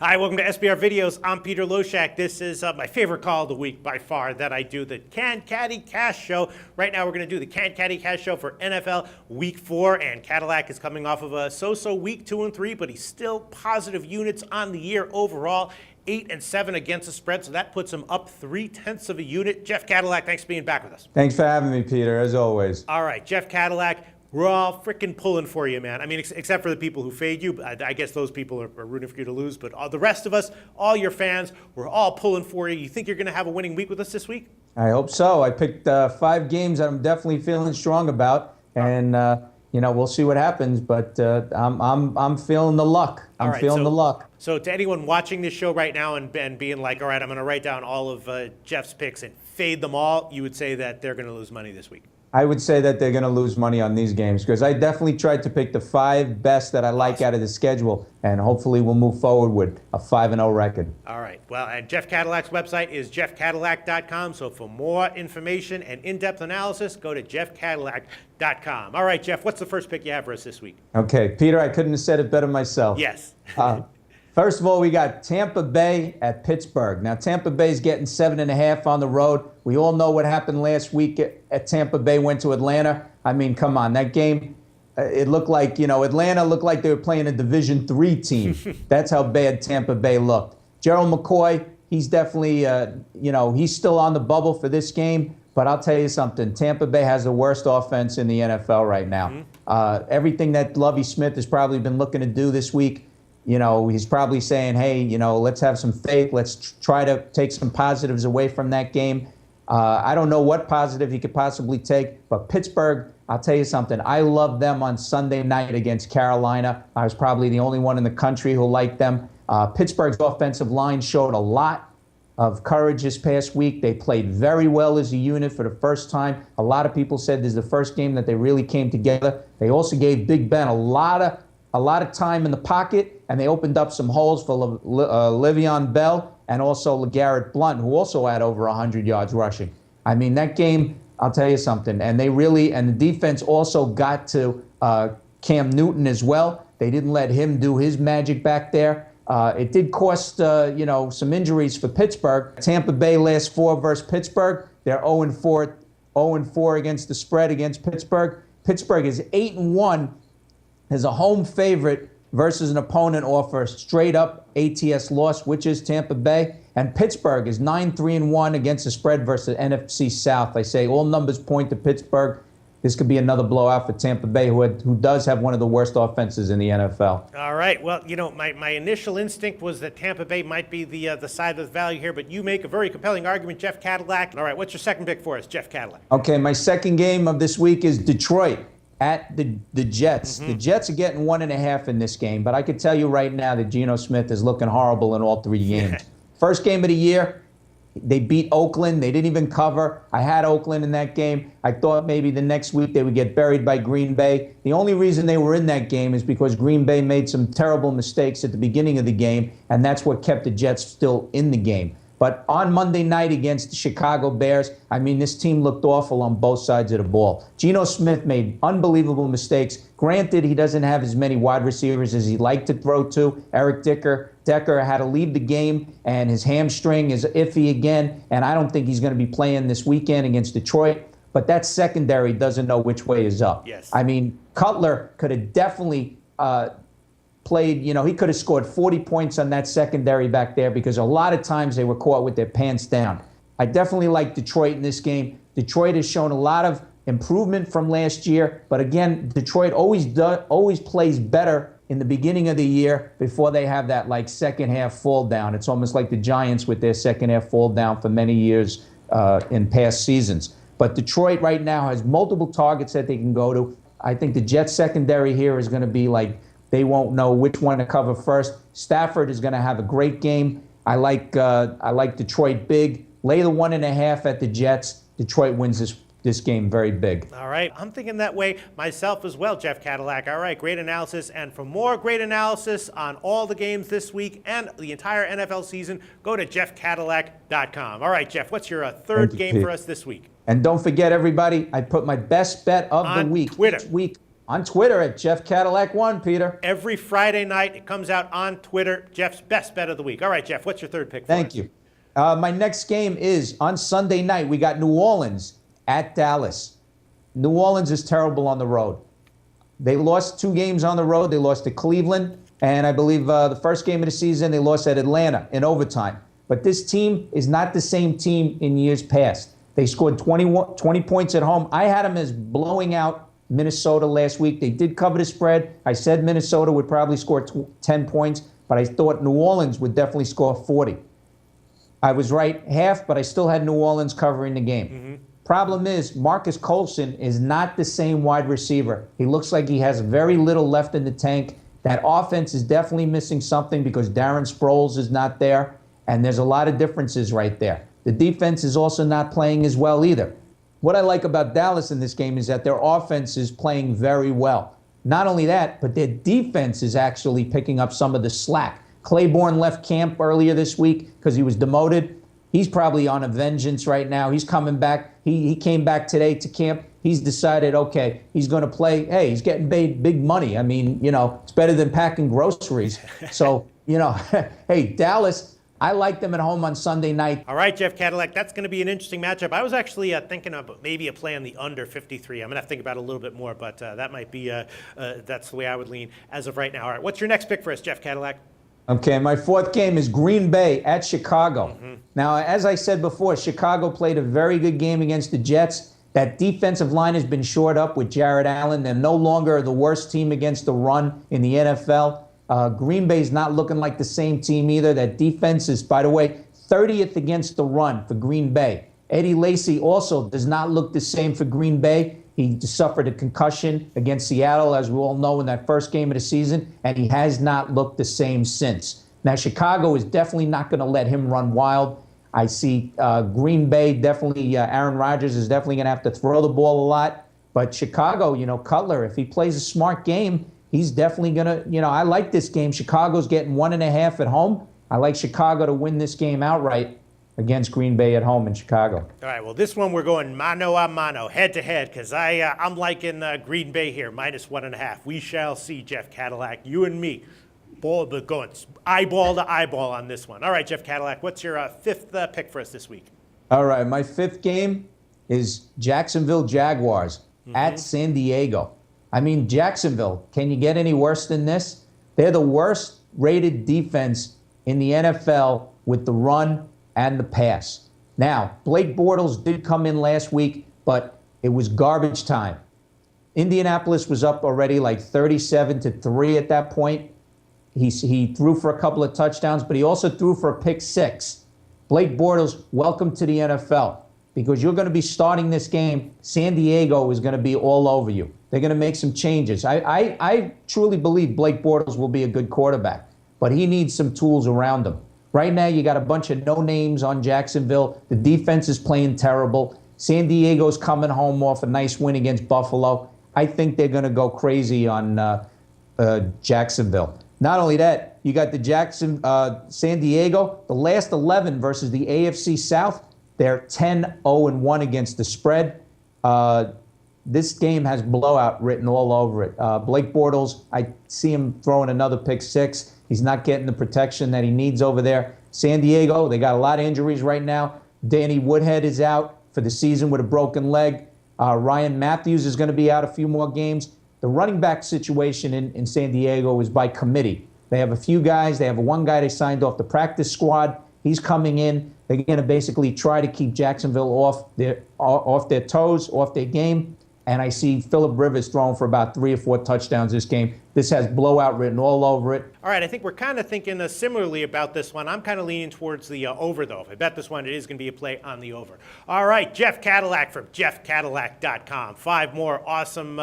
Hi, welcome to SBR Videos. I'm Peter Loshak. This is my favorite call of the week by far that I do, the Caddy Cash Show. Right now we're going to do the Caddy Cash Show for NFL Week 4, and Cadillac is coming off of a so-so Week 2 and 3, but he's still positive units on the year overall. 8 and 7 against the spread, so that puts him up 0.3 of a unit. Jeff Cadillac, thanks for being back with us. Thanks for having me, Peter, as always. All right, Jeff Cadillac. We're all freaking pulling for you, man. I mean, except for the people who fade you. I guess those people are rooting for you to lose. But all the rest of us, all your fans, we're all pulling for you. You think you're going to have a winning week with us this week? I hope so. I picked 5 games that I'm definitely feeling strong about, and we'll see what happens. But I'm feeling the luck. I'm feeling the luck. So to anyone watching this show right now and being like, all right, I'm going to write down all of Jeff's picks and fade them all, you would say that they're going to lose money this week? I would say that they're going to lose money on these games because I definitely tried to pick the 5 best that I like out of the schedule, and hopefully we'll move forward with a 5-0 record. All right. Well, and Jeff Cadillac's website is jeffcadillac.com. So for more information and in-depth analysis, go to jeffcadillac.com. All right, Jeff, what's the first pick you have for us this week? Okay, Peter, I couldn't have said it better myself. Yes. First of all, we got Tampa Bay at Pittsburgh. Now, Tampa Bay's getting 7.5 on the road. We all know what happened last week at Tampa Bay, went to Atlanta. I mean, come on, that game, it looked like, Atlanta looked like they were playing a Division III team. That's how bad Tampa Bay looked. Gerald McCoy, he's definitely, he's still on the bubble for this game. But I'll tell you something, Tampa Bay has the worst offense in the NFL right now. Everything that Lovie Smith has probably been looking to do this week, he's probably saying, hey, let's have some faith. Let's try to take some positives away from that game. I don't know what positive he could possibly take, but Pittsburgh, I'll tell you something. I loved them on Sunday night against Carolina. I was probably the only one in the country who liked them. Pittsburgh's offensive line showed a lot of courage this past week. They played very well as a unit for the first time. A lot of people said this is the first game that they really came together. They also gave Big Ben a lot of time in the pocket, and they opened up some holes for Le'Veon Bell and also LeGarrette Blount, who also had over 100 yards rushing. I mean, that game, I'll tell you something, and the defense also got to Cam Newton as well. They didn't let him do his magic back there. It did cost, some injuries for Pittsburgh. Tampa Bay last 4 versus Pittsburgh. They're 0-4 against the spread against Pittsburgh. Pittsburgh is 8-1 as a home favorite versus an opponent offer straight up ATS loss, which is Tampa Bay. And Pittsburgh is 9-3-1 against the spread versus NFC South. I say all numbers point to Pittsburgh. This could be another blowout for Tampa Bay, who does have one of the worst offenses in the NFL. All right. Well, my initial instinct was that Tampa Bay might be the side of the value here, but you make a very compelling argument, Jeff Cadillac. All right, what's your second pick for us, Jeff Cadillac? Okay, my second game of this week is Detroit at the Jets. The Jets are getting 1.5 in this game, but I could tell you right now that Geno Smith is looking horrible in all 3 games. First game of the year, they beat Oakland. They didn't even cover. I had Oakland in that game. I thought maybe the next week they would get buried by Green Bay. The only reason they were in that game is because Green Bay made some terrible mistakes at the beginning of the game, and that's what kept the Jets still in the game. But on Monday night against the Chicago Bears, I mean, this team looked awful on both sides of the ball. Geno Smith made unbelievable mistakes. Granted, he doesn't have as many wide receivers as he'd like to throw to. Eric Decker had to leave the game, and his hamstring is iffy again, and I don't think he's going to be playing this weekend against Detroit. But that secondary doesn't know which way is up. Yes. I mean, Cutler could have definitely played, he could have scored 40 points on that secondary back there because a lot of times they were caught with their pants down. I definitely like Detroit in this game. Detroit has shown a lot of improvement from last year, but again, Detroit always plays better in the beginning of the year before they have that second half fall down. It's almost like the Giants with their second half fall down for many years in past seasons. But Detroit right now has multiple targets that they can go to. I think the Jets secondary here is going to be they won't know which one to cover first. Stafford is going to have a great game. I like Detroit big. Lay the 1.5 at the Jets. Detroit wins this game very big. All right. I'm thinking that way myself as well, Jeff Cadillac. All right. Great analysis. And for more great analysis on all the games this week and the entire NFL season, go to jeffcadillac.com. All right, Jeff, what's your third game for us this week? And don't forget, everybody, I put my best bet of the week each week On Twitter at Jeff Cadillac 1, Peter. Every Friday night, it comes out on Twitter. Jeff's best bet of the week. All right, Jeff, what's your third pick for Thank us? you. My next game is on Sunday night. We got New Orleans at Dallas. New Orleans is terrible on the road. They lost 2 games on the road. They lost to Cleveland, and I believe the first game of the season, they lost at Atlanta in overtime. But this team is not the same team in years past. They scored 20 points at home. I had them as blowing out Minnesota last week. They did cover the spread. I said Minnesota would probably score 10 points, but I thought New Orleans would definitely score 40. I was right half, but I still had New Orleans covering the game. Problem is, Marcus Colson is not the same wide receiver. He looks like he has very little left in the tank. That offense is definitely missing something because Darren Sproles is not there, and there's a lot of differences right there. The defense is also not playing as well either. What I like about Dallas in this game is that their offense is playing very well. Not only that, but their defense is actually picking up some of the slack. Claiborne left camp earlier this week because he was demoted. He's probably on a vengeance right now. He's coming back. He came back today to camp. He's decided, okay, he's going to play. Hey, he's getting paid big money. I mean, it's better than packing groceries. So, hey, Dallas, I like them at home on Sunday night. All right, Jeff Cadillac, that's going to be an interesting matchup. I was actually thinking of maybe a play on the under 53. I'm going to have to think about it a little bit more, but that might be, that's the way I would lean as of right now. All right, what's your next pick for us, Jeff Cadillac? Okay, my fourth game is Green Bay at Chicago. Now, as I said before, Chicago played a very good game against the Jets. That defensive line has been shored up with Jared Allen. They're no longer the worst team against the run in the NFL. Green Bay's not looking like the same team either. That defense is, by the way, 30th against the run for Green Bay. Eddie Lacy also does not look the same for Green Bay. He suffered a concussion against Seattle, as we all know, in that first game of the season, and he has not looked the same since. Now, Chicago is definitely not going to let him run wild. I see Green Bay definitely, Aaron Rodgers is definitely going to have to throw the ball a lot. But Chicago, Cutler, if he plays a smart game, he's definitely going to, I like this game. Chicago's getting 1.5 at home. I like Chicago to win this game outright against Green Bay at home in Chicago. All right, well, this one we're going mano a mano, head-to-head, because I'm liking Green Bay here, -1.5. We shall see, Jeff Cadillac. You and me, going eyeball to eyeball on this one. All right, Jeff Cadillac, what's your fifth pick for us this week? All right, my fifth game is Jacksonville Jaguars at San Diego. I mean, Jacksonville, can you get any worse than this? They're the worst rated defense in the NFL with the run and the pass. Now, Blake Bortles did come in last week, but it was garbage time. Indianapolis was up already like 37-3 at that point. He threw for a couple of touchdowns, but he also threw for a pick 6. Blake Bortles, welcome to the NFL, because you're going to be starting this game. San Diego is going to be all over you. They're going to make some changes. I truly believe Blake Bortles will be a good quarterback, but he needs some tools around him. Right now, you got a bunch of no-names on Jacksonville. The defense is playing terrible. San Diego's coming home off a nice win against Buffalo. I think they're going to go crazy on Jacksonville. Not only that, you got the San Diego, the last 11 versus the AFC South. They're 10-0-1 against the spread. This game has blowout written all over it. Blake Bortles, I see him throwing another pick 6. He's not getting the protection that he needs over there. San Diego, they got a lot of injuries right now. Danny Woodhead is out for the season with a broken leg. Ryan Matthews is going to be out a few more games. The running back situation in San Diego is by committee. They have a few guys. They have one guy they signed off the practice squad. He's coming in. They're going to basically try to keep Jacksonville off their toes, off their game. And I see Phillip Rivers throwing for about 3 or 4 touchdowns this game. This has blowout written all over it. All right, I think we're kind of thinking similarly about this one. I'm kind of leaning towards the over, though. If I bet this one, it is going to be a play on the over. All right, Jeff Cadillac from jeffcadillac.com. 5 more awesome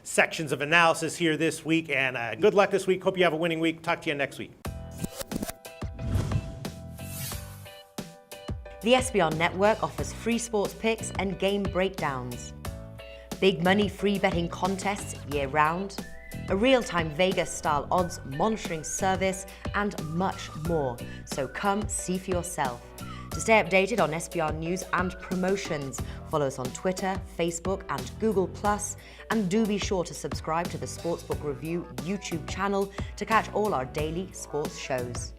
sections of analysis here this week. And good luck this week. Hope you have a winning week. Talk to you next week. The SBR Network offers free sports picks and game breakdowns. Big money free betting contests year-round, a real-time Vegas-style odds monitoring service, and much more. So come see for yourself. To To stay updated on SBR news and promotions, follow us on Twitter, Facebook, and Google+, and do be sure to subscribe to the Sportsbook Review YouTube channel to catch all our daily sports shows.